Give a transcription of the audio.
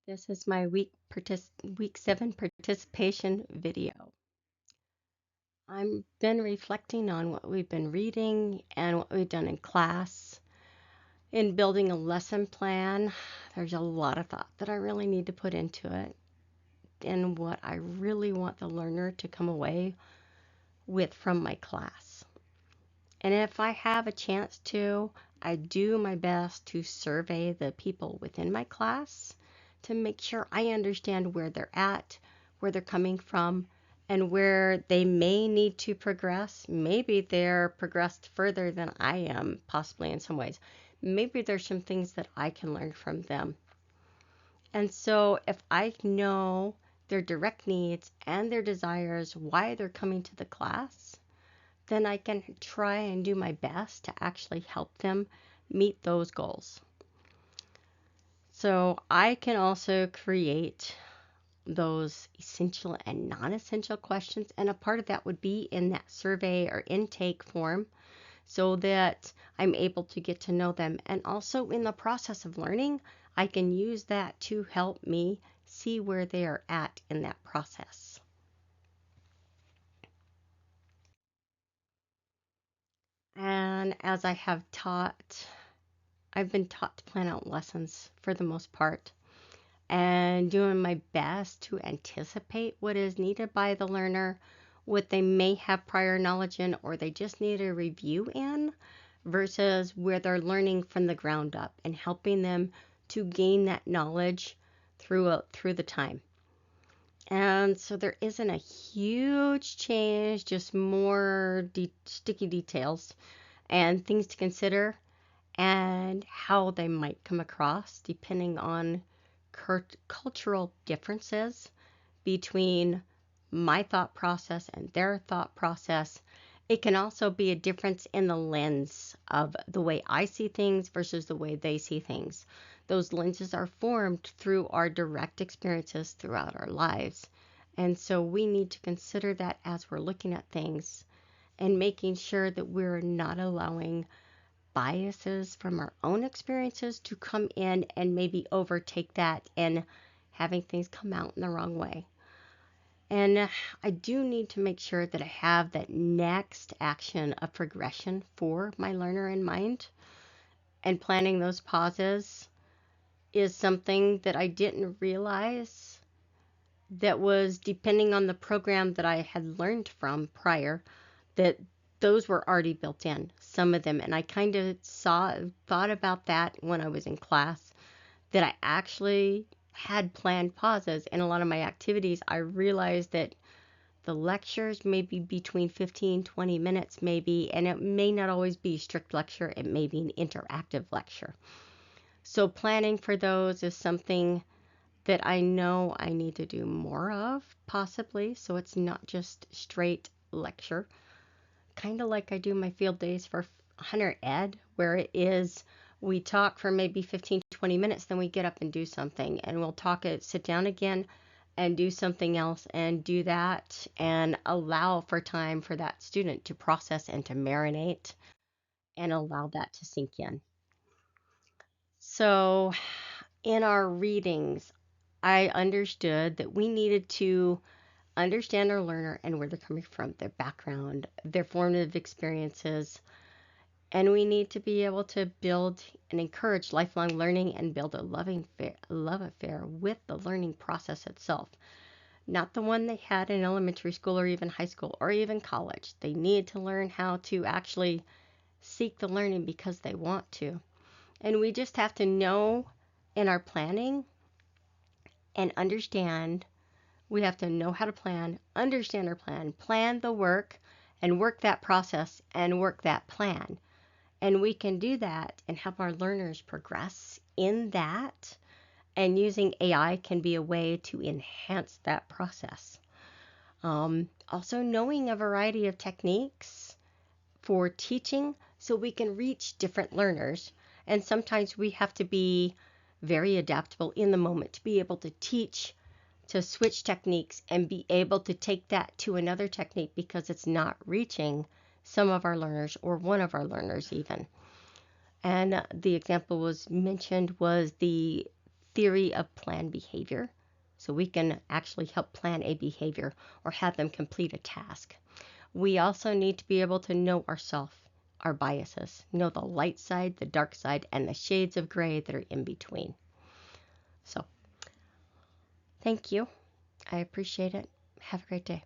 This is my week 7 participation video. I've been reflecting on what we've been reading and what we've done in class. In building a lesson plan, there's a lot of thought that I really need to put into it and what I really want the learner to come away with from my class. And if I have a chance to, I do my best to survey the people within my class to make sure I understand where they're at, where they're coming from, and where they may need to progress. Maybe they're progressed further than I am, possibly in some ways. Maybe there's some things that I can learn from them. And so if I know their direct needs and their desires, why they're coming to the class, then I can try and do my best to actually help them meet those goals. So I can also create those essential and non-essential questions, and a part of that would be in that survey or intake form so that I'm able to get to know them. And also in the process of learning, I can use that to help me see where they are at in that process. And as I have taught, I've been taught to plan out lessons for the most part and doing my best to anticipate what is needed by the learner, what they may have prior knowledge in, or they just need a review in, versus where they're learning from the ground up and helping them to gain that knowledge through the time. And so there isn't a huge change, just more sticky details and things to consider and how they might come across depending on cultural differences between my thought process and their thought process. It can also be a difference in the lens of the way I see things versus the way they see things. Those lenses are formed through our direct experiences throughout our lives. And so we need to consider that as we're looking at things and making sure that we're not allowing biases from our own experiences to come in and maybe overtake that and having things come out in the wrong way. And I do need to make sure that I have that next action of progression for my learner in mind. And planning those pauses is something that I didn't realize that was depending on the program that I had learned from prior, that those were already built in, some of them. And I kind of thought about that when I was in class, that I actually had planned pauses in a lot of my activities. I realized that the lectures may be between 15, 20 minutes maybe, and it may not always be a strict lecture. It may be an interactive lecture. So planning for those is something that I know I need to do more of, possibly, so it's not just straight lecture. Kind of like I do my field days for Hunter Ed, where it is we talk for maybe 15, 20 minutes, then we get up and do something, and we'll talk it, sit down again, and do something else, and do that, and allow for time for that student to process and to marinate, and allow that to sink in. So, in our readings, I understood that we needed to understand our learner and where they're coming from, their background, their formative experiences, and we need to be able to build and encourage lifelong learning and build a love affair with the learning process itself. Not the one they had in elementary school or even high school or even college. They need to learn how to actually seek the learning because they want to. And we just have to know in our planning and understand. We have to know how to plan, understand our plan the work, and work that process and work that plan. And we can do that and help our learners progress in that. And using AI can be a way to enhance that process. Also, knowing a variety of techniques for teaching so we can reach different learners. And sometimes we have to be very adaptable in the moment to be able to teach, to switch techniques and be able to take that to another technique because it's not reaching some of our learners or one of our learners even. And the example was mentioned was the theory of planned behavior, so we can actually help plan a behavior or have them complete a task. We also need to be able to know ourselves, our biases, know the light side, the dark side, and the shades of gray that are in between. So, thank you. I appreciate it. Have a great day.